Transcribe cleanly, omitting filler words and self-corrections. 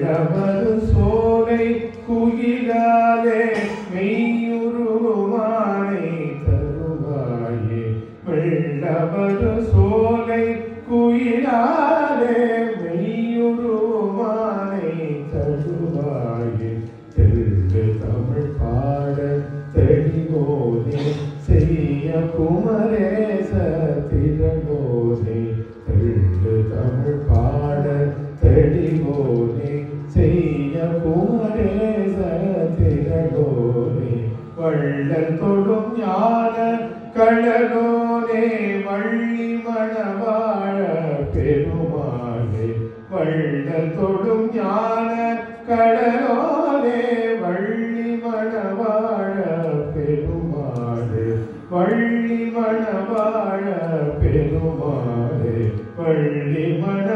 நமது சோலை குயிலாலே மெய்யுருமானை தருவாயே. வெள்ளமது சோலை குயிலாலே மெய்யுருமானை தருவாயே. தெள்ளு தமிழ் பாட தெளிவோனே செய்ய குமரேச திரளோனே. தெள்ளு தமிழ் பாட தெளிவோனே செய்ய குமரேச திரளோனே. வள்ளல் தொடும் ஞான கடலோனே வள்ளி மணவாழ பெருமாளே. வள்ளல் தொடும் ஞான கடலோனே வள்ளி மணவாழ பெருமாளே. வள்ளி மணவாழ பெருமாளே. வள்ளி மண